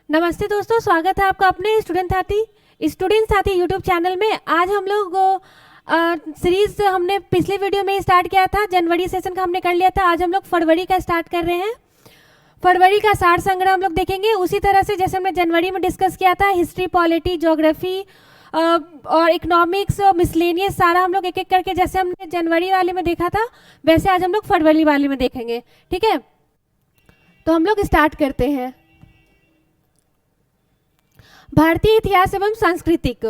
नमस्ते दोस्तों, स्वागत है आपका अपने स्टूडेंट साथी यूट्यूब चैनल में। आज हम लोग सीरीज हमने पिछले वीडियो में स्टार्ट किया था, जनवरी सेशन का हमने कर लिया था। आज हम लोग फरवरी का स्टार्ट कर रहे हैं। फरवरी का सार संग्रह हम लोग देखेंगे उसी तरह से जैसे हमने जनवरी में डिस्कस किया था। हिस्ट्री, पॉलिटी, ज्योग्राफी और इकोनॉमिक्स और मिसलेनियस सारा हम लोग एक एक करके जैसे हमने जनवरी वाले में देखा था वैसे आज हम लोग फरवरी वाले में देखेंगे। ठीक है, तो हम लोग स्टार्ट करते हैं। भारतीय इतिहास एवं सांस्कृतिक।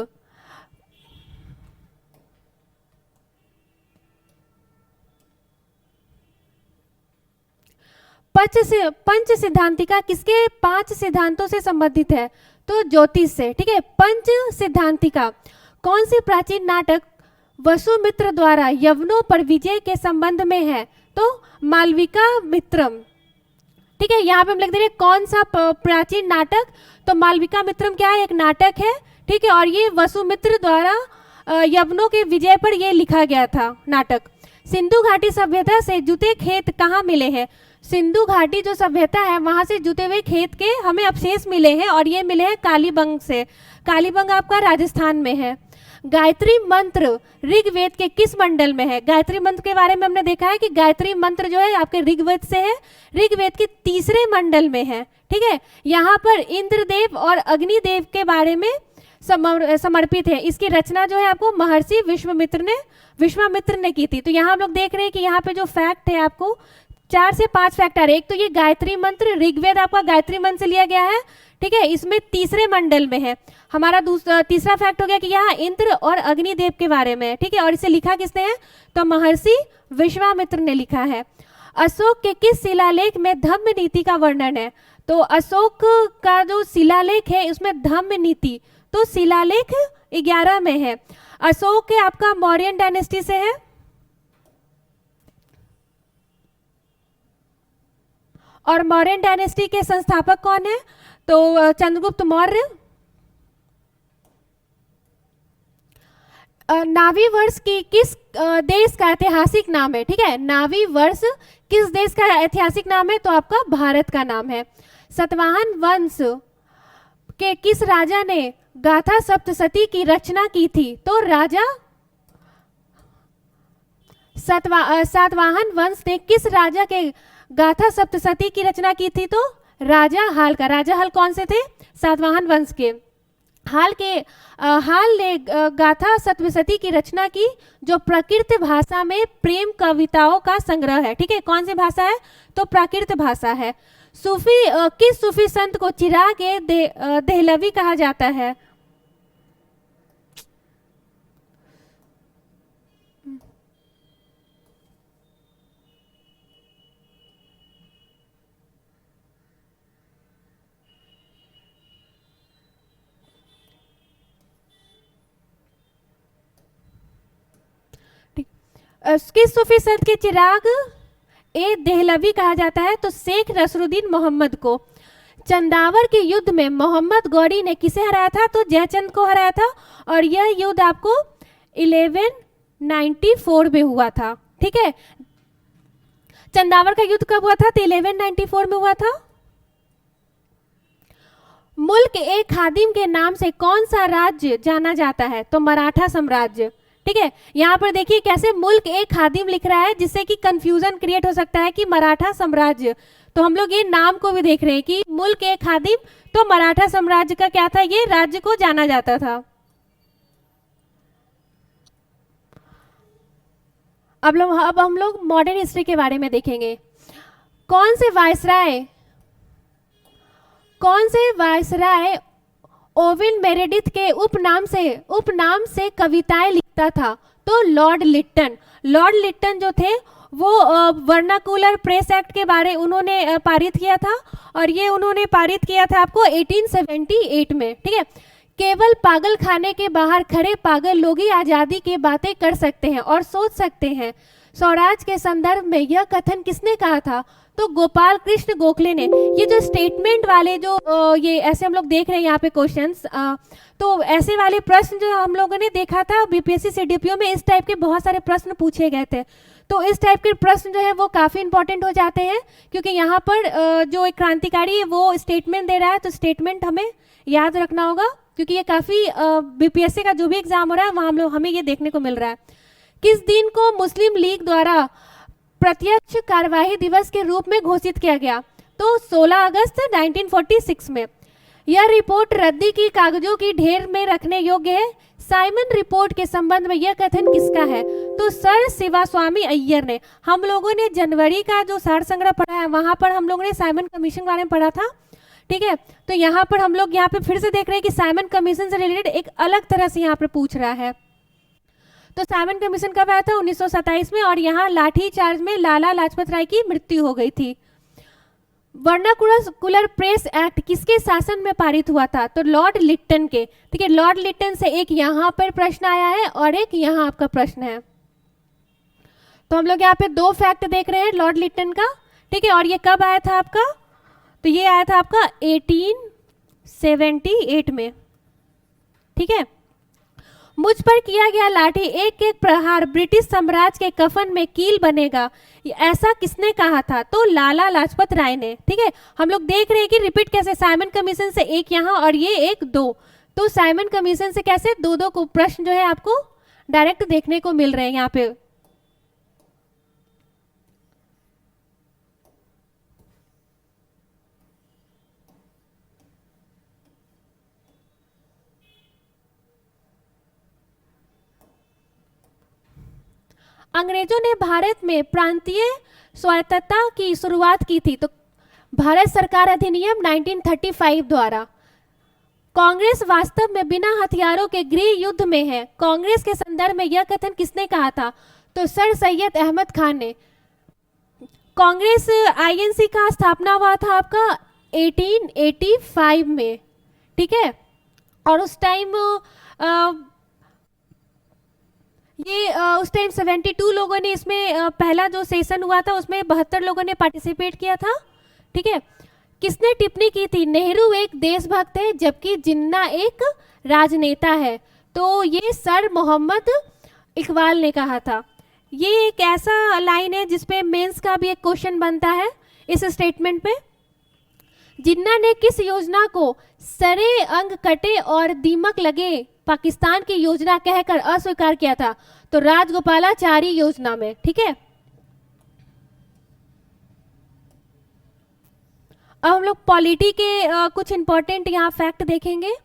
पंच सिद्धांतिका किसके 5 सिद्धांतों से संबंधित है? तो ज्योतिष से। ठीक है, पंच सिद्धांतिका कौन सी प्राचीन नाटक वसुमित्र द्वारा यवनों पर विजय के संबंध में है? तो मालविका मित्रम। ठीक है, यहाँ पे हम लिख दे रहे कौन सा प्राचीन नाटक। तो मालविका मित्रम क्या है? एक नाटक है। ठीक है, और ये वसुमित्र द्वारा यवनों के विजय पर ये लिखा गया था नाटक। सिंधु घाटी सभ्यता से जुते खेत कहाँ मिले हैं? सिंधु घाटी जो सभ्यता है वहां से जुते हुए खेत के हमें अवशेष मिले हैं और ये मिले हैं कालीबंग से। कालीबंग आपका राजस्थान में है। गायत्री मंत्र ऋग्वेद के किस मंडल में है? गायत्री मंत्र के बारे में हमने देखा है कि गायत्री मंत्र जो है आपके ऋग्वेद से है, ऋग्वेद के 3रे मंडल में है। ठीक है, यहाँ पर इंद्रदेव और अग्निदेव के बारे में समर्पित है। इसकी रचना जो है आपको महर्षि विश्वामित्र ने की थी। तो यहाँ हम लोग देख रहे हैं कि यहाँ पे जो फैक्ट है आपको 4 से 5 फैक्ट आ रहे हैं। एक तो ये गायत्री मंत्र ऋग्वेद आपका गायत्री मंत्र से लिया गया है। ठीक है, इसमें 3रे मंडल में है। हमारा तीसरा फैक्ट हो गया कि यहाँ इंद्र और अग्निदेव के बारे में है। ठीक है, और इसे लिखा किसने है? तो महर्षि विश्वामित्र ने लिखा है। अशोक के किस शिलालेख में धम्म नीति का वर्णन है? तो अशोक का जो शिलालेख है उसमें धम्म नीति तो शिलालेख 11 में है। अशोक के आपका मौर्यन डायनेस्टी से है और मौर्यन डायनेस्टी के संस्थापक कौन है? तो चंद्रगुप्त मौर्य। नावी वर्ष की किस देश का ऐतिहासिक नाम है? ठीक है, नावी वर्ष किस देश का ऐतिहासिक नाम है? तो आपका भारत का नाम है। सतवाहन वंश के किस राजा ने गाथा सप्तशती की रचना की थी? तो राजा सातवाहन वंश ने किस राजा के गाथा सप्तशती की रचना की थी? तो राजा हाल का। राजा हाल कौन से थे? सातवाहन वंश के। हाल ने गाथा सप्तशती की रचना की जो प्राकृत भाषा में प्रेम कविताओं का संग्रह है। ठीक है, कौन सी भाषा है? तो प्राकृत भाषा है। किस सूफी संत को चिराग देहलवी कहा जाता है? किस सूफी संत के चिराग देहलवी कहा जाता है? तो शेख नसरुद्दीन मोहम्मद को। चंदावर के युद्ध में मोहम्मद गौरी ने किसे हराया था? तो जयचंद को हराया था और यह युद्ध आपको 1194 में हुआ था। ठीक है, चंदावर का युद्ध कब हुआ था? तो 1194 में हुआ था। मुल्क ए खादिम के नाम से कौन सा राज्य जाना जाता है? तो मराठा साम्राज्य। ठीक है, यहाँ पर देखिए कैसे मुल्क ए खादिम लिख रहा है जिससे कि कंफ्यूजन क्रिएट हो सकता है कि मराठा साम्राज्य। तो हम लोग ये नाम को भी देख रहे हैं कि मुल्क ए खादिम तो मराठा साम्राज्य का क्या था? ये राज्य को जाना जाता था। अब हम लोग मॉडर्न हिस्ट्री के बारे में देखेंगे। कौन से वायसराय ओविन मेरेडिथ के उपनाम से कविताएं लिखता था? तो लॉर्ड लिट्टन जो थे वो वर्नाकुलर प्रेस एक्ट के बारे उन्होंने पारित किया था और ये उन्होंने पारित किया था आपको 1878 में। ठीक है, केवल पागल खाने के बाहर खड़े पागल लोग ही आज़ादी की बातें कर सकते हैं और सोच सकते हैं। स्वराज के संदर्भ में यह कथन किसने कहा था? तो गोपाल कृष्ण गोखले ने। ये जो स्टेटमेंट वाले जो ये ऐसे हम लोग देख रहे हैं यहाँ पे क्वेश्चंस, तो ऐसे वाले प्रश्न जो हम लोगों ने देखा था बीपीएससी सीडीपीओ में, इस टाइप के बहुत सारे प्रश्न पूछे गए थे। तो इस टाइप के प्रश्न जो है वो काफ़ी इंपॉर्टेंट हो जाते हैं, क्योंकि यहाँ पर जो एक क्रांतिकारी है वो स्टेटमेंट दे रहा है, तो स्टेटमेंट हमें याद रखना होगा, क्योंकि ये काफ़ी बीपीएससी का जो भी एग्जाम हो रहा है वहाँ हमें ये देखने को मिल रहा है। किस दिन को मुस्लिम लीग द्वारा प्रत्यक्ष कार्यवाही दिवस के रूप में घोषित किया गया? तो 16 अगस्त 1946 में। यह रिपोर्ट रद्दी की कागजों की ढेर में रखने योग्य है। साइमन रिपोर्ट के संबंध में यह कथन किसका है? तो सर शिवास्वामी अय्यर ने। हम लोगों ने जनवरी का जो सार संग्रह पढ़ा है वहां पर हम लोगों ने साइमन कमीशन के बारे में पढ़ा था, ठीक है। तो यहाँ पर हम लोग यहाँ पे फिर से देख रहे हैं कि साइमन कमीशन से रिलेटेड एक अलग तरह से यहाँ पर पूछ रहा है। तो साइमन कमीशन कब आया था? 1927 में, और यहाँ लाठी चार्ज में लाला लाजपत राय की मृत्यु हो गई थी। वर्नाकुलर प्रेस एक्ट किसके शासन में पारित हुआ था? तो लॉर्ड लिट्टन के, ठीक है। लॉर्ड लिट्टन से एक यहाँ पर प्रश्न आया है और एक यहाँ आपका प्रश्न है। तो हम लोग यहाँ पे 2 फैक्ट देख रहे हैं लॉर्ड लिट्टन का, ठीक है। और ये कब आया था आपका? तो ये आया था आपका 1878 में, ठीक है। मुझ पर किया गया लाठी एक एक प्रहार ब्रिटिश साम्राज्य के कफन में कील बनेगा, ऐसा किसने कहा था? तो लाला लाजपत राय ने, ठीक है। हम लोग देख रहे हैं कि रिपीट कैसे, साइमन कमीशन से एक यहाँ और ये एक 2, तो साइमन कमीशन से कैसे 2-2 को प्रश्न जो है आपको डायरेक्ट देखने को मिल रहे हैं यहाँ पे। अंग्रेजों ने भारत में प्रांतीय स्वायत्तता की शुरुआत की थी। तो भारत सरकार अधिनियम 1935 द्वारा। कांग्रेस वास्तव में बिना हथियारों के गृह युद्ध में है, कांग्रेस के संदर्भ में यह कथन किसने कहा था? तो सर सैयद अहमद खान ने। कांग्रेस आईएनसी का स्थापना हुआ था आपका 1885 में, ठीक है। और उस टाइम उस टाइम 72 लोगों ने इसमें पहला जो सेशन हुआ था उसमें 72 लोगों ने पार्टिसिपेट किया था, ठीक है। किसने टिप्पणी की थी? नेहरू एक देशभक्त है जबकि जिन्ना एक राजनेता है। तो ये सर मोहम्मद इकबाल ने कहा था। ये एक ऐसा लाइन है जिसपे मेंस का भी एक क्वेश्चन बनता है इस स्टेटमेंट पे। जिन्ना ने किस योजना को सरे अंग कटे और दीमक लगे पाकिस्तान की योजना कहकर अस्वीकार किया था? तो राजगोपालाचारी योजना में, ठीक है। अब हम लोग पॉलिटी के कुछ इंपॉर्टेंट यहाँ फैक्ट देखेंगे।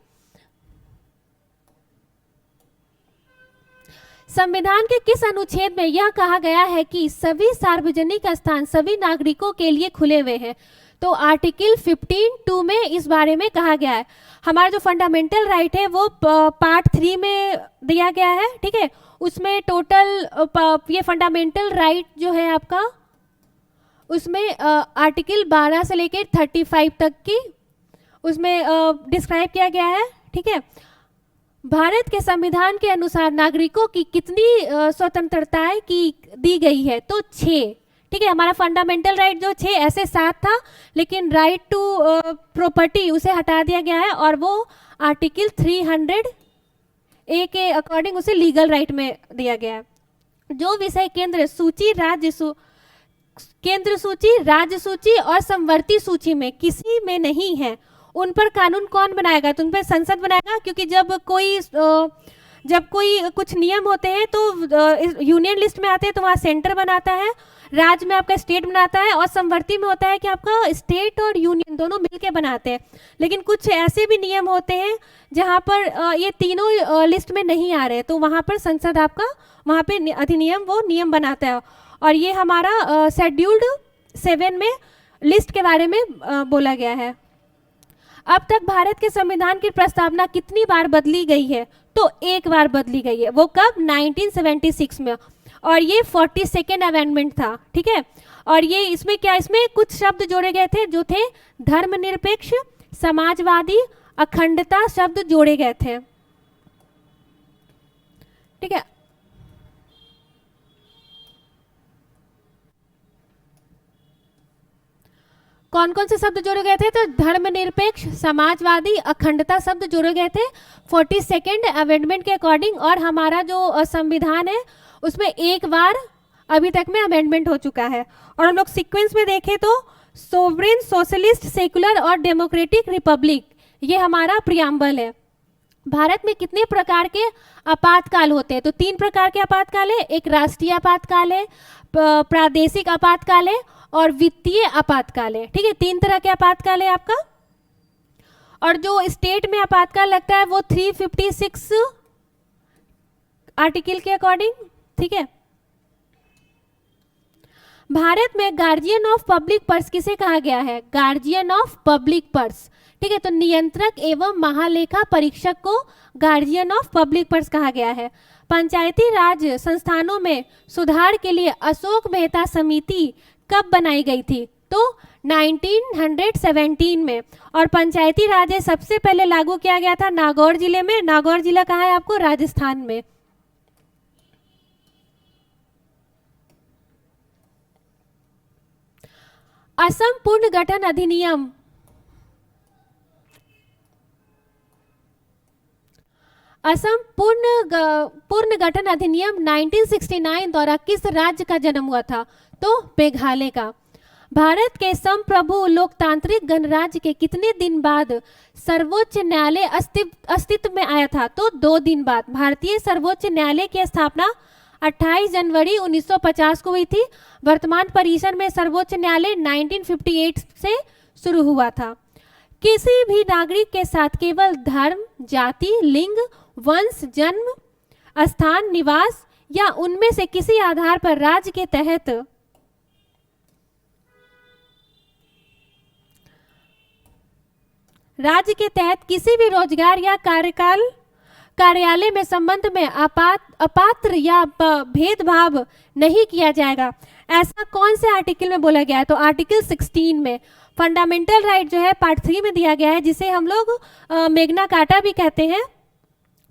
संविधान के किस अनुच्छेद में यह कहा गया है कि सभी सार्वजनिक स्थान सभी नागरिकों के लिए खुले हुए हैं? तो आर्टिकल 15(2) में इस बारे में कहा गया है। हमारा जो फंडामेंटल राइट है वो पार्ट 3 में दिया गया है, ठीक है। उसमें टोटल ये फंडामेंटल राइट जो है आपका, उसमें आर्टिकल 12 से लेकर 35 तक की उसमें डिस्क्राइब किया गया है, ठीक है। भारत के संविधान के अनुसार नागरिकों की कितनी स्वतंत्रताएं की दी गई है? तो 6, ठीक है। हमारा फंडामेंटल राइट जो 6 ऐसे 7 था, लेकिन राइट टू प्रॉपर्टी उसे हटा दिया गया है और वो आर्टिकल 300A के अकॉर्डिंग उसे लीगल राइट में दिया गया है। जो विषय केंद्र सूची राज्य सूची और समवर्ती सूची में किसी में नहीं है, उन पर कानून कौन बनाएगा? तो उन पर संसद बनाएगा, क्योंकि जब कोई कुछ नियम होते हैं तो यूनियन लिस्ट में आते हैं तो वहाँ सेंटर बनाता है, राज्य में आपका स्टेट बनाता है, और समवर्ती में होता है कि आपका स्टेट और यूनियन दोनों मिलके बनाते हैं। लेकिन कुछ ऐसे भी नियम होते हैं जहाँ पर ये तीनों लिस्ट में नहीं आ रहे, तो वहाँ पर संसद आपका वहाँ पे अधिनियम वो नियम बनाता है। और ये हमारा शेड्यूल्ड 7 में लिस्ट के बारे में बोला गया है। अब तक भारत के संविधान की प्रस्तावना कितनी बार बदली गई है? तो 1 बार बदली गई है। वो कब? 1976 में, और ये 42nd अमेंडमेंट था, ठीक है। और ये इसमें क्या, इसमें कुछ शब्द जोड़े गए थे जो थे धर्मनिरपेक्ष, समाजवादी, अखंडता शब्द जोड़े गए थे, ठीक है। कौन कौन से शब्द जोड़े गए थे? तो धर्मनिरपेक्ष, समाजवादी, अखंडता शब्द जोड़े गए थे 42nd अमेंडमेंट के अकॉर्डिंग। और हमारा जो संविधान है उसमें 1 बार अभी तक में अमेंडमेंट हो चुका है। और हम लोग सीक्वेंस में देखें तो सोवरेन, सोशलिस्ट, सेकुलर और डेमोक्रेटिक रिपब्लिक, ये हमारा प्रियम्बल है। भारत में कितने प्रकार के आपातकाल होते हैं? तो 3 प्रकार के आपातकाल है। एक राष्ट्रीय आपातकाल है, प्रादेशिक आपातकाल है और वित्तीय आपातकाल है। ठीक है, 3 तरह के आपातकाल है आपका। और जो स्टेट में आपातकाल लगता है वो 356 आर्टिकल के अकॉर्डिंग। ठीक है, भारत में गार्जियन ऑफ पब्लिक पर्स किसे कहा गया है? Guardian of public purse. ठीक है, तो नियंत्रक एवं महालेखा परीक्षक को गार्जियन ऑफ पब्लिक पर्स कहा गया है। पंचायती राज संस्थानों में सुधार के लिए अशोक मेहता समिति कब बनाई गई थी? तो 1917 में। और पंचायती राज सबसे पहले लागू किया गया था नागौर जिले में। नागौर जिला कहाँ है आपको? राजस्थान में। असम पुनर्गठन अधिनियम, असम पुनर्गठन अधिनियम 1969 द्वारा किस राज्य का जन्म हुआ था? तो मेघालय का। भारत के संप्रभु लोकतांत्रिक गणराज्य के कितने दिन बाद सर्वोच्च न्यायालय अस्तित्व में आया था? तो 2 दिन बाद। भारतीय सर्वोच्च न्यायालय की स्थापना 28 जनवरी 1950 को हुई थी। वर्तमान परिसर में सर्वोच्च न्यायालय 1958 से शुरू हुआ था। किसी भी नागरिक के साथ केवल धर्म, जाति, लिंग, वंश, जन्म स्थान, निवास या उनमें से किसी आधार पर राज्य के तहत किसी भी रोजगार या कार्यालय में संबंध में अपात्र या भेदभाव नहीं किया जाएगा। ऐसा कौन से आर्टिकल में बोला गया है? तो आर्टिकल 16 में। फंडामेंटल राइट जो है पार्ट 3 में दिया गया है, जिसे हम लोग मेग्ना कार्टा भी कहते हैं।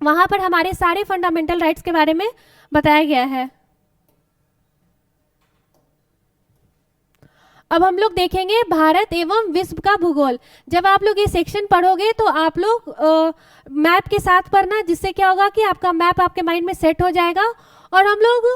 वहां पर हमारे सारे फंडामेंटल राइट्स के बारे में बताया गया है। अब हम लोग देखेंगे भारत एवं विश्व का भूगोल। जब आप लोग ये सेक्शन पढ़ोगे तो आप लोग मैप के साथ पढ़ना, जिससे क्या होगा कि आपका मैप आपके माइंड में सेट हो जाएगा। और हम लोग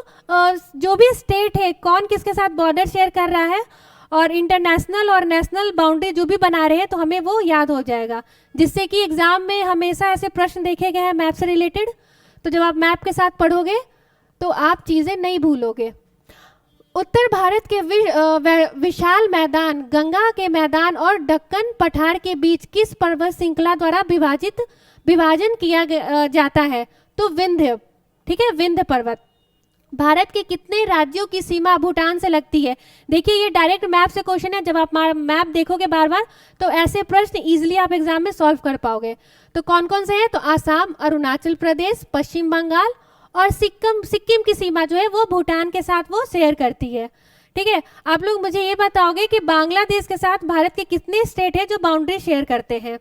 जो भी स्टेट है कौन किसके साथ बॉर्डर शेयर कर रहा है और इंटरनेशनल और नेशनल बाउंड्री जो भी बना रहे हैं, तो हमें वो याद हो जाएगा, जिससे कि एग्जाम में हमेशा ऐसे प्रश्न देखे गए हैं मैप से रिलेटेड। तो जब आप मैप के साथ पढ़ोगे तो आप चीज़ें नहीं भूलोगे। उत्तर भारत के विशाल मैदान, गंगा के मैदान और दक्कन पठार के बीच किस पर्वत श्रृंखला द्वारा विभाजन किया जाता है? तो विंध्य। ठीक है, विंध्य पर्वत। भारत के कितने राज्यों की सीमा भूटान से लगती है? देखिए, ये डायरेक्ट मैप से क्वेश्चन है। जब आप मैप देखोगे बार बार तो ऐसे प्रश्न इजीली आप एग्जाम में सॉल्व कर पाओगे। तो कौन कौन से हैं? तो आसाम, अरुणाचल प्रदेश, पश्चिम बंगाल और सिक्किम की सीमा जो है वो भूटान के साथ वो शेयर करती है। ठीक है, आप लोग मुझे ये बताओगे कि बांग्लादेश के साथ भारत के कितने स्टेट है जो बाउंड्री शेयर करते हैं,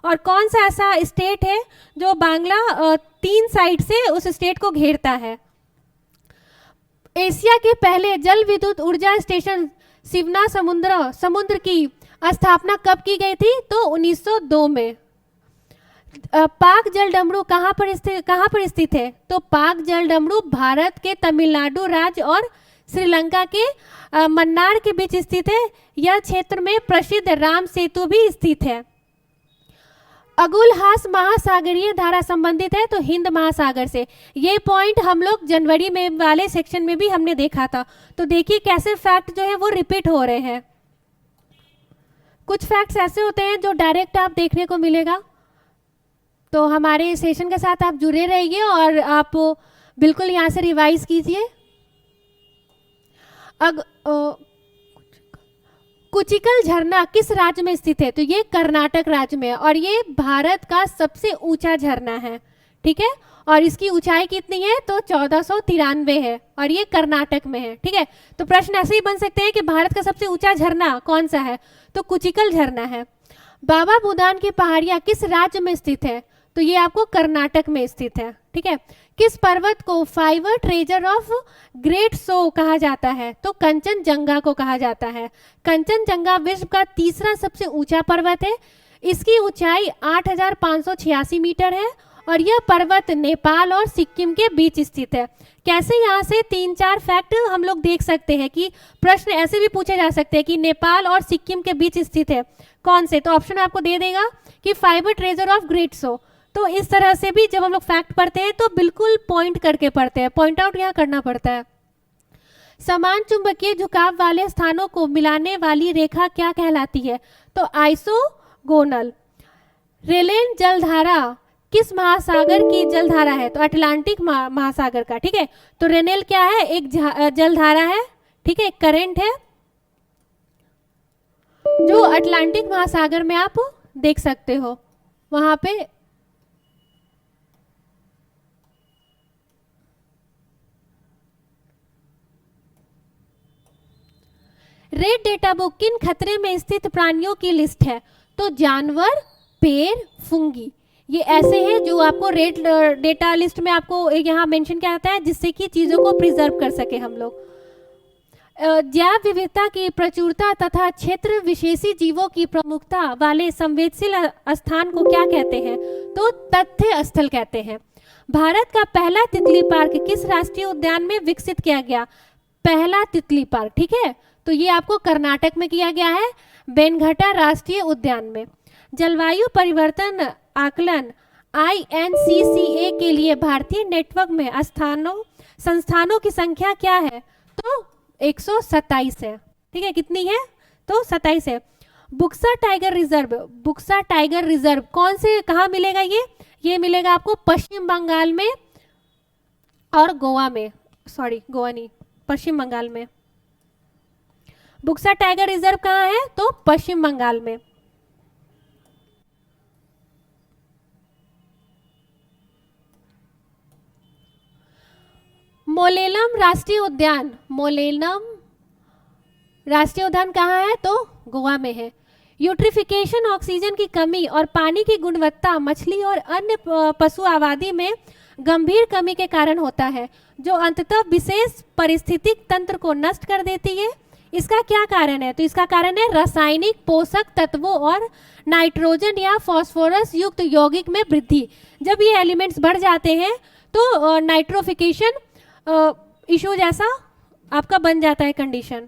और कौन सा ऐसा स्टेट है जो 3 साइड से उस स्टेट को घेरता है? एशिया के पहले जल विद्युत ऊर्जा स्टेशन शिवना समुद्र की स्थापना कब की गई थी? तो 1902 में। पाक जलडमरू कहाँ पर स्थित है? तो पाक जलडमरू भारत के तमिलनाडु राज्य और श्रीलंका के मन्नार के बीच स्थित है। यह क्षेत्र में प्रसिद्ध राम सेतु भी स्थित है। अगुलहास महासागरीय धारा संबंधित है तो हिंद महासागर से। ये पॉइंट हम लोग जनवरी में वाले सेक्शन में भी हमने देखा था। तो देखिए कैसे फैक्ट जो है वो रिपीट हो रहे हैं। कुछ फैक्ट्स ऐसे होते हैं जो डायरेक्ट आप देखने को मिलेगा। तो हमारे सेशन के साथ आप जुड़े रहिए और आप बिल्कुल यहाँ से रिवाइज कीजिए। कुचिकल झरना किस राज्य में स्थित है? तो ये कर्नाटक राज्य में है और ये भारत का सबसे ऊंचा झरना है। ठीक है, और इसकी ऊंचाई कितनी है? तो 1493 है और ये कर्नाटक में है। ठीक है, तो प्रश्न ऐसे ही बन सकते हैं कि भारत का सबसे ऊंचा झरना कौन सा है? तो कुचिकल झरना है। बाबा बुदान की पहाड़ियाँ किस राज्य में स्थित है? तो ये आपको कर्नाटक में स्थित है। ठीक है, किस पर्वत को five treasure of great snow कहा जाता है? तो कंचनजंगा को कहा जाता है। कंचनजंगा विश्व का तीसरा सबसे ऊंचा पर्वत है। इसकी ऊंचाई 8586 मीटर है और यह पर्वत नेपाल और सिक्किम के बीच स्थित है। कैसे, यहाँ से 3-4 फैक्ट हम लोग देख सकते हैं कि प्रश्न ऐसे भी पूछे जा सकते हैं कि नेपाल और सिक्किम के बीच स्थित है कौन से, तो ऑप्शन आपको दे देगा कि फाइबर ट्रेजर ऑफ ग्रेट सो। तो इस तरह से भी जब हम लोग फैक्ट पढ़ते हैं तो बिल्कुल पॉइंट करके पढ़ते हैं, पॉइंट आउट यहाँ करना पड़ता है। समान चुंबकीय झुकाव वाले स्थानों को मिलाने वाली रेखा क्या कहलाती है, तो आइसोगोनल। रेलेन जलधारा किस महासागर की जलधारा है, तो अटलांटिक महासागर का, ठीक है। तो रेनेल क्या है, एक जलधारा है, ठीक है, करंट है जो अटलांटिक महासागर में आप देख सकते हो वहां पे। रेड डेटा बुक किन खतरे में स्थित प्राणियों की लिस्ट है, तो जानवर, पेड़, फुंगी, ये ऐसे हैं जो आपको रेड डेटा लिस्ट में आपको यहाँ मेंशन किया जाता है जिससे कि चीज़ों को प्रिजर्व कर सके हम लोग। जैव विविधता की प्रचुरता तथा क्षेत्र विशेषी जीवों की प्रमुखता वाले संवेदनशील स्थान को क्या कहते हैं, तो तथ्य स्थल कहते हैं। भारत का पहला तितली पार्क किस राष्ट्रीय उद्यान में विकसित किया गया, पहला तितली पार्क, ठीक है, तो ये आपको कर्नाटक में किया गया है, बेनघट्टा राष्ट्रीय उद्यान में। जलवायु परिवर्तन आकलन INCCA के लिए भारतीय नेटवर्क में संस्थानों की संख्या क्या है, तो 127 है, ठीक है, कितनी है, तो 27 है। बुक्सा टाइगर रिजर्व कौन से, कहाँ मिलेगा ये मिलेगा आपको पश्चिम बंगाल में और गोवा में, सॉरी गोवा नहीं, पश्चिम बंगाल में। बुक्सा टाइगर रिजर्व कहाँ है, तो पश्चिम बंगाल में। मोलेलम राष्ट्रीय उद्यान कहाँ है, तो गोवा में है। यूट्रिफिकेशन ऑक्सीजन की कमी और पानी की गुणवत्ता मछली और अन्य पशु आबादी में गंभीर कमी के कारण होता है जो अंततः विशेष पारिस्थितिक तंत्र को नष्ट कर देती है। इसका क्या कारण है, तो इसका कारण है रासायनिक पोषक तत्वों और नाइट्रोजन या फास्फोरस युक्त यौगिक में वृद्धि। जब ये एलिमेंट्स बढ़ जाते हैं तो नाइट्रोफिकेशन इशू जैसा आपका बन जाता है कंडीशन।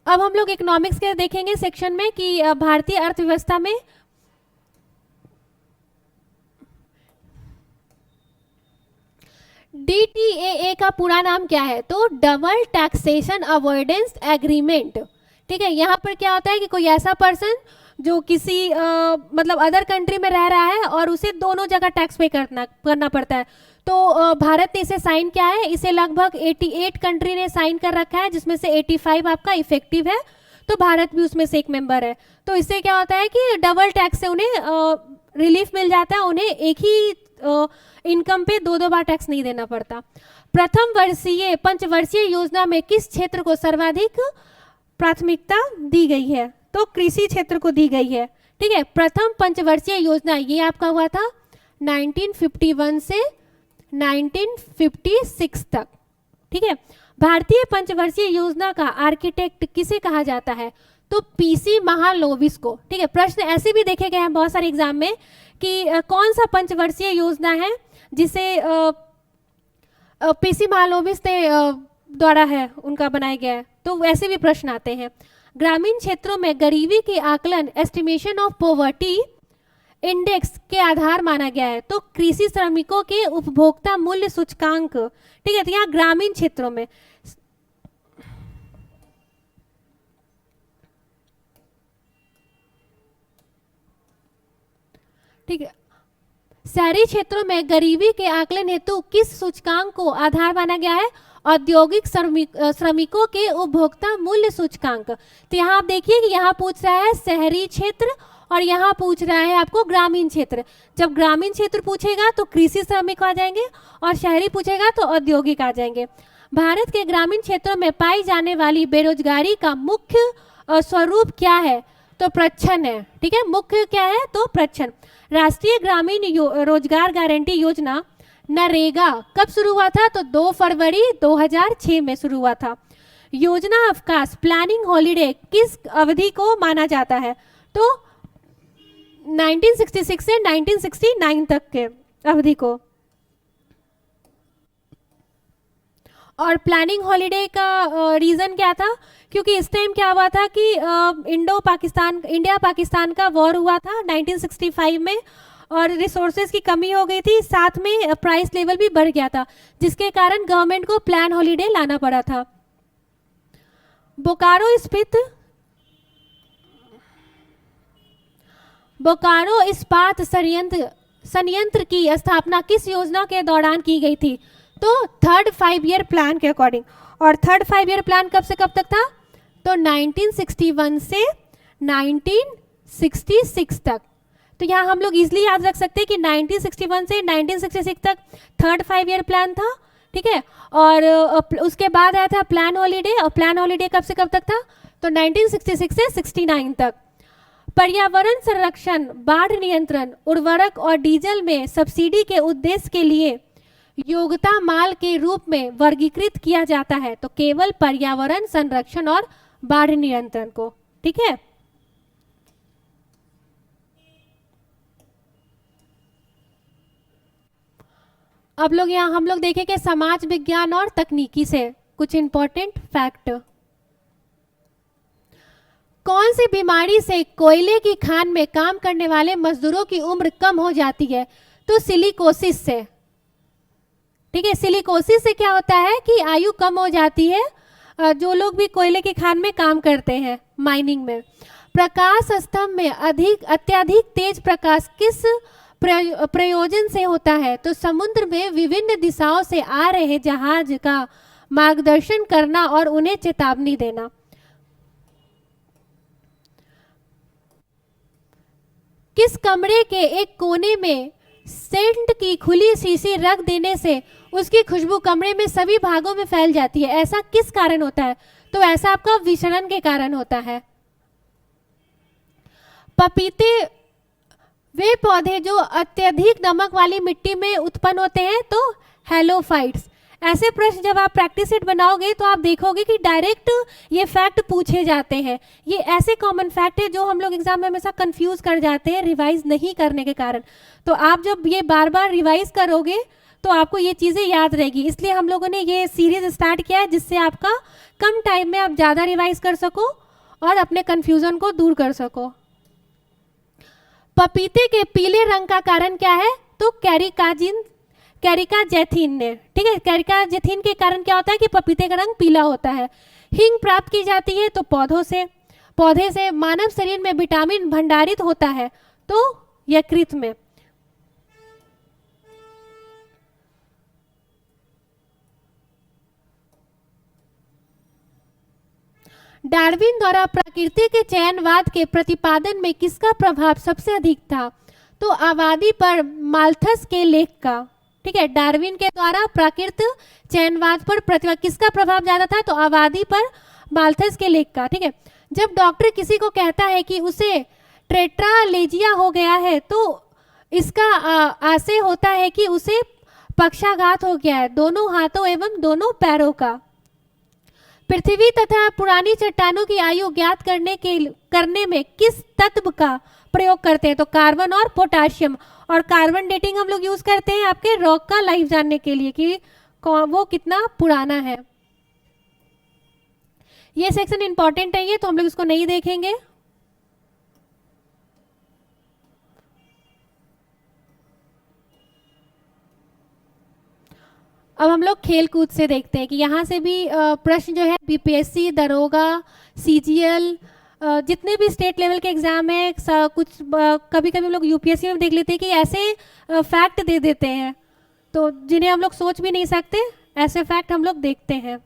अब हम लोग इकोनॉमिक्स के देखेंगे सेक्शन में कि भारतीय अर्थव्यवस्था में DTAA का पूरा नाम क्या है, तो डबल टैक्सेशन अवॉइडेंस एग्रीमेंट, ठीक है। यहाँ पर क्या होता है कि कोई ऐसा पर्सन जो किसी मतलब अदर कंट्री में रह रहा है और उसे दोनों जगह टैक्स पे करना पड़ता है, तो भारत ने इसे साइन किया है, इसे लगभग 88 कंट्री ने साइन कर रखा है जिसमें से 85 आपका इफेक्टिव है, तो भारत भी उसमें से एक मेंबर है। तो इससे क्या होता है कि डबल टैक्स से उन्हें रिलीफ मिल जाता है, उन्हें एक ही इनकम पे दो बार टैक्स नहीं देना पड़ता। प्रथम पंचवर्षीय योजना में किस क्षेत्र को सर्वाधिक प्राथमिकता दी गई है, तो कृषि क्षेत्र को दी गई है, ठीक है। प्रथम पंचवर्षीय योजना ये आपका हुआ था 1951 से 1956 तक, ठीक है। भारतीय पंचवर्षीय योजना का आर्किटेक्ट किसे कहा जाता है, तो PC महालोविस को, ठीक है। प्रश्न ऐसे भी देखे गए हैं बहुत सारे एग्जाम में कि कौन सा पंचवर्षीय योजना है जिसे PC महालोविस ने द्वारा है उनका बनाया गया है, तो वैसे भी प्रश्न आते हैं। ग्रामीण क्षेत्रों में गरीबी के आकलन एस्टिमेशन ऑफ पॉवर्टी इंडेक्स के आधार माना गया है, तो कृषि श्रमिकों के उपभोक्ता मूल्य सूचकांक, ठीक है। तो यहाँ ग्रामीण क्षेत्रों में, ठीक है, शहरी क्षेत्रों में गरीबी के आकलन हेतु किस सूचकांक को आधार माना गया है, औद्योगिक श्रमिकों के उपभोक्ता मूल्य सूचकांक। तो यहाँ आप देखिए कि यहाँ पूछ रहा है शहरी क्षेत्र और यहाँ पूछ रहा है आपको ग्रामीण क्षेत्र। जब ग्रामीण क्षेत्र पूछेगा तो कृषि श्रमिक आ जाएंगे और शहरी पूछेगा तो औद्योगिक आ जाएंगे। भारत के ग्रामीण क्षेत्रों में पाई जाने वाली बेरोजगारी का मुख्य स्वरूप क्या है, तो प्रच्छन्न है, ठीक है। मुख्य क्या है, तो प्रच्छन्न। राष्ट्रीय ग्रामीण रोजगार गारंटी योजना नरेगा कब शुरू हुआ था, तो 2 फरवरी 2006 में शुरू हुआ था। योजना अवकाश प्लानिंग हॉलीडे किस अवधि को माना जाता है? तो 1966 से 1969 तक के अवधि को। और प्लानिंग हॉलीडे का रीज़न क्या था? क्योंकि इस टाइम क्या हुआ था कि इंडिया पाकिस्तान का वॉर हुआ था 1965 में, और रिसोर्सेज की कमी हो गई थी, साथ में प्राइस लेवल भी बढ़ गया था, जिसके कारण गवर्नमेंट को प्लान हॉलीडे लाना पड़ा था। बोकारो इस्पात संयंत्र की स्थापना किस योजना के दौरान की गई थी? तो थर्ड 5 ईयर प्लान के अकॉर्डिंग। और थर्ड 5 ईयर प्लान कब से कब तक था? तो 1961 से 1966 तक। तो यहाँ हम लोग इजीली याद रख सकते हैं कि 1961 से 1966 तक थर्ड 5 ईयर प्लान था, ठीक है। और उसके बाद आया था प्लान हॉलीडे, और प्लान हॉलीडे कब से कब तक था? तो 1966 से 69 तक। पर्यावरण संरक्षण, बाढ़ नियंत्रण, उर्वरक और डीजल में सब्सिडी के उद्देश्य के लिए योग्यता माल के रूप में वर्गीकृत किया जाता है। तो केवल पर्यावरण संरक्षण और बाढ़ नियंत्रण को, ठीक है। अब लोग यहाँ हम लोग देखेंगे समाज विज्ञान और तकनीकी से कुछ इंपॉर्टेंट फैक्ट। कौन सी बीमारी से कोयले की खान में काम करने वाले मजदूरों की उम्र कम हो जाती है? तो सिलिकोसिस से, ठीक है। सिलिकोसिस से क्या होता है कि आयु कम हो जाती है जो लोग भी कोयले की खान में काम करते हैं माइनिंग में। प्रकाश स्तंभ में अत्यधिक तेज प्रकाश किस प्रयोजन से होता है? तो समुद्र में विभिन्न दिशाओं से आ रहे जहाज का मार्गदर्शन करना और उन्हें चेतावनी देना। किस कमरे के एक कोने में सेंट की खुली शीशी रख देने से उसकी खुशबू कमरे में सभी भागों में फैल जाती है? ऐसा किस कारण होता है? तो ऐसा आपका विषरण के कारण होता है। पपीते वे पौधे जो अत्यधिक नमक वाली मिट्टी में उत्पन्न होते हैं, तो हेलोफाइट्स। ऐसे प्रश्न जब आप प्रैक्टिस सेट बनाओगे तो आप देखोगे कि डायरेक्ट ये फैक्ट पूछे जाते हैं। ये ऐसे कॉमन फैक्ट है जो हम लोग एग्जाम में हमेशा कंफ्यूज कर जाते हैं रिवाइज नहीं करने के कारण। तो आप जब ये बार बार रिवाइज करोगे तो आपको ये चीज़ें याद रहेगी। इसलिए हम लोगों ने ये सीरीज स्टार्ट किया है जिससे आपका कम टाइम में आप ज़्यादा रिवाइज कर सको और अपने कन्फ्यूज़न को दूर कर सको। पपीते के पीले रंग का कारण क्या है? तो कैरिकाजेथिन ने, ठीक है। कैरिकाजेथिन के कारण क्या होता है कि पपीते का रंग पीला होता है। हींग प्राप्त की जाती है तो पौधे से मानव शरीर में विटामिन भंडारित होता है तो यकृत में। डार्विन द्वारा प्रकृति के चयनवाद के प्रतिपादन में किसका प्रभाव सबसे अधिक था? तो आबादी पर माल्थस के लेख का, ठीक है। डार्विन के द्वारा प्रकृति चयनवाद पर किसका प्रभाव ज्यादा था? तो आबादी पर माल्थस के लेख का, ठीक है। जब डॉक्टर किसी को कहता है कि उसे टेट्रालेजिया हो गया है तो इसका आशय होता है कि उसे पक्षाघात हो गया है दोनों हाथों एवं दोनों पैरों का। पृथ्वी तथा पुरानी चट्टानों की आयु ज्ञात करने में किस तत्व का प्रयोग करते हैं? तो कार्बन और पोटाशियम। और कार्बन डेटिंग हम लोग यूज करते हैं आपके रॉक का लाइफ जानने के लिए कि वो कितना पुराना है। ये सेक्शन इंपॉर्टेंट है, ये तो हम लोग इसको नहीं देखेंगे। अब हम लोग खेल कूद से देखते हैं कि यहाँ से भी प्रश्न जो है बीपीएससी, दरोगा, सीजीएल, जितने भी स्टेट लेवल के एग्जाम है, कुछ कभी कभी हम लोग यूपीएससी में देख लेते हैं कि ऐसे फैक्ट दे देते हैं तो जिन्हें हम लोग सोच भी नहीं सकते, ऐसे फैक्ट हम लोग देखते हैं।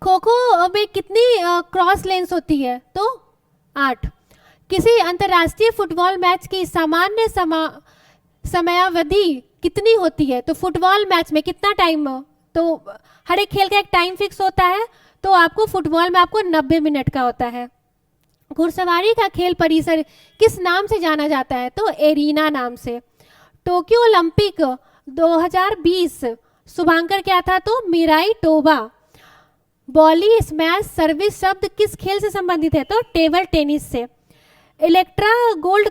खो खो में कितनी क्रॉस लेंस होती है? तो 8। किसी अंतर्राष्ट्रीय फुटबॉल मैच की सामान्य समयावधि कितनी होती है? तो फुटबॉल मैच में कितना टाइम? तो हर एक खेल का एक टाइम फिक्स होता है, तो आपको फुटबॉल में आपको 90 मिनट का होता है। घुड़सवारी का खेल परिसर किस नाम से जाना जाता है? तो एरिना नाम से। टोक्यो ओलंपिक 2020 शुभांकर क्या था? तो मिराई टोबा। बॉली स्मैश सर्विस शब्द किस खेल से संबंधित है? तो टेबल टेनिस से। इलेक्ट्रा गोल्ड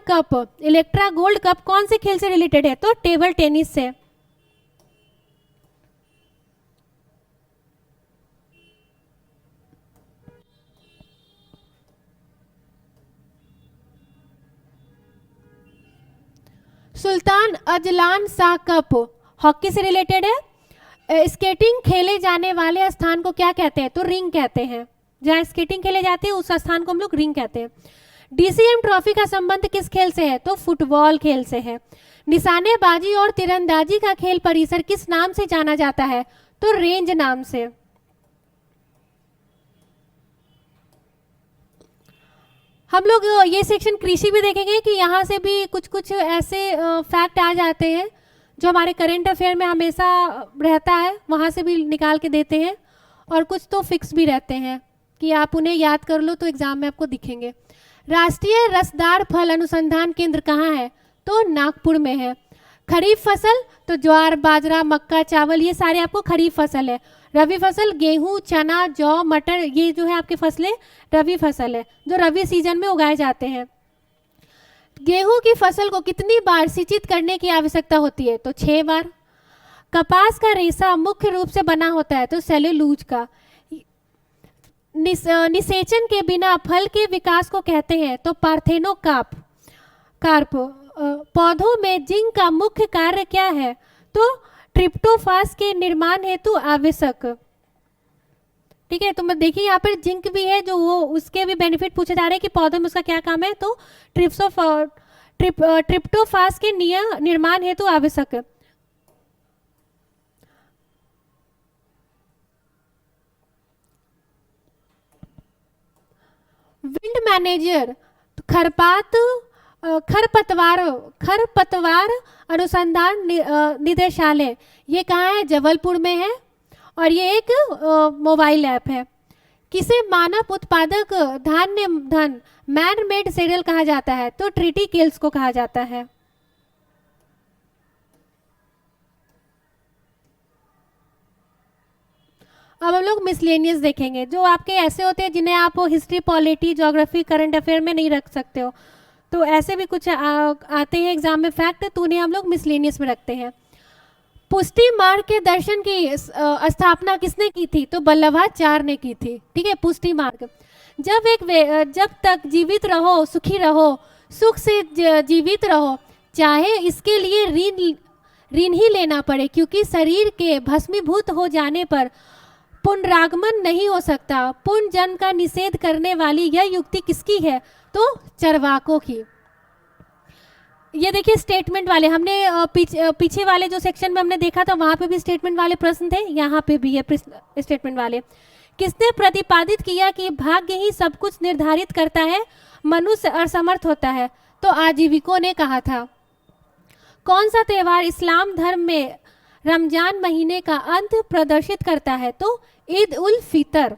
कप कौन से खेल से रिलेटेड है? तो टेबल टेनिस से। Sultan Azlan Shah cup hockey से रिलेटेड है। स्केटिंग खेले जाने वाले स्थान को क्या कहते हैं? तो रिंग कहते हैं। जहाँ स्केटिंग खेले जाते हैं उस स्थान को हम लोग रिंग कहते हैं। डीसीएम ट्रॉफी का संबंध किस खेल से है? तो फुटबॉल खेल से है। निशानेबाजी और तीरंदाजी का खेल परिसर किस नाम से जाना जाता है? तो रेंज नाम से। हम लोग ये सेक्शन कृषि भी देखेंगे कि यहाँ से भी कुछ कुछ ऐसे फैक्ट आ जाते हैं जो हमारे करंट अफेयर में हमेशा रहता है, वहाँ से भी निकाल के देते हैं, और कुछ तो फिक्स भी रहते हैं कि आप उन्हें याद कर लो तो एग्जाम में आपको दिखेंगे। राष्ट्रीय रसदार फल अनुसंधान केंद्र कहाँ है? तो नागपुर में है। खरीफ फसल तो ज्वार, बाजरा, मक्का, चावल, ये सारे आपको खरीफ फसल है। रबी फसल गेहूं, चना, जौ, मटर, ये जो है आपकी फसलें रबी फसल है, जो रबी सीजन में उगाए जाते हैं। गेहूं की फसल को कितनी बार सिंचित करने की आवश्यकता होती है? तो 6 बार। कपास का रेशा मुख्य रूप से बना होता है? तो सेल्यूलोज का। निषेचन के बिना फल के विकास को कहते हैं? तो कार्प। पौधों में जिंक का मुख्य कार्य क्या है? तो ट्रिप्टोफास के निर्माण हेतु आवश्यक। ठीक है, तो मैं देखिए यहाँ पर जिंक भी है, जो वो उसके भी बेनिफिट पूछे जा रहे हैं कि पौधों में उसका क्या काम है? तो ट्रिप्टोफास के निर्माण हेतु आवश्यक। विंड मैनेजर खरपतवार अनुसंधान निदेशालय, ये कहाँ है? जबलपुर में है, और ये एक मोबाइल ऐप है। किसे मानव उत्पादक धान्य धन मैन मेड सीरियल कहा जाता है? तो ट्रिटिकेल्स को कहा जाता है। अब हम लोग मिसलेनियस देखेंगे, जो आपके ऐसे होते हैं जिन्हें आप history, polity, geography, current affair में नहीं रख सकते हो, तो ऐसे भी कुछ आते हैं एग्जाम में फैक्ट, तो उन्हें हम लोग मिसलेनियस में रखते हैं। पुष्टि मार्ग के दर्शन की स्थापना किसने की थी? तो वल्लभाचार्य ने की थी। ठीक है, पुष्टि मार्ग। जब तक जीवित रहो सुखी रहो, सुख से जीवित रहो, चाहे इसके लिए ऋण ही लेना पड़े, क्योंकि शरीर के भस्मीभूत हो जाने पर पुनरागमन नहीं हो सकता। पुनर्जन्म का निषेध करने वाली यह युक्ति किसकी है? तो चरवाकों की। ये देखिए स्टेटमेंट वाले, हमने पीछे वाले जो सेक्शन में हमने देखा था वहाँ पे भी स्टेटमेंट वाले प्रश्न थे, यहाँ पे भी है स्टेटमेंट वाले। किसने प्रतिपादित किया कि भाग्य ही सब कुछ निर्धारित करता है, मनुष्य असमर्थ होता है? तो आजीविकों ने कहा था। कौन सा त्यौहार इस्लाम धर्म में रमजान महीने का अंत प्रदर्शित करता है? तो ईद उल फितर।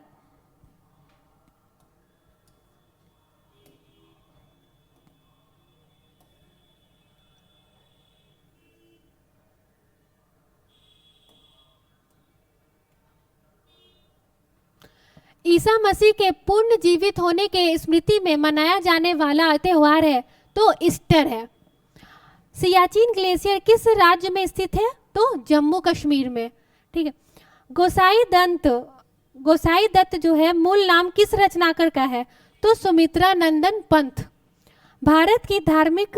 ईसा मसीह के पुनः जीवित होने के स्मृति में मनाया जाने वाला त्यौहार है? तो ईस्टर है। सियाचिन ग्लेशियर किस राज्य में स्थित है? तो जम्मू कश्मीर में। ठीक है। गोसाई दत्त जो है मूल नाम किस रचनाकार का है? तो सुमित्रा नंदन पंथ। भारत की धार्मिक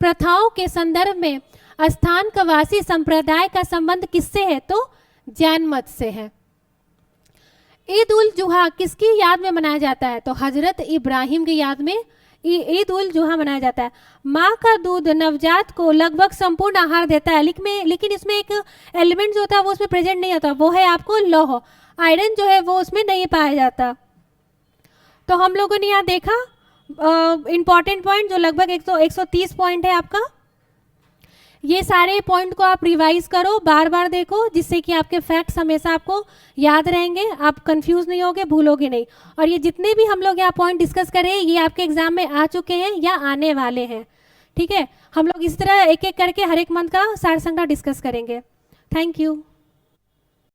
प्रथाओं के संदर्भ में स्थान कवासी संप्रदाय का संबंध किससे है? तो जैन मत से है। ईद उल जुहा किसकी याद में मनाया जाता है? तो हजरत इब्राहिम की याद में ईद उल जुहा मनाया जाता है। माँ का दूध नवजात को लगभग संपूर्ण आहार देता है, लेकिन इसमें एक एलिमेंट जो होता है वो उसमें प्रेजेंट नहीं होता, वो है आपको लौह। आयरन जो है वो उसमें नहीं पाया जाता। तो हम लोगों ने यहाँ देखा इंपॉर्टेंट पॉइंट जो लगभग 130 पॉइंट है आपका। ये सारे पॉइंट को आप रिवाइज करो, बार बार देखो, जिससे कि आपके फैक्ट्स हमेशा आपको याद रहेंगे, आप कंफ्यूज नहीं होगे, भूलोगे नहीं। और ये जितने भी हम लोग यहाँ पॉइंट डिस्कस करें ये आपके एग्जाम में आ चुके हैं या आने वाले हैं, ठीक है। हम लोग इस तरह एक एक करके हर एक मंथ का सार संग्रह डिस्कस करेंगे। Thank you.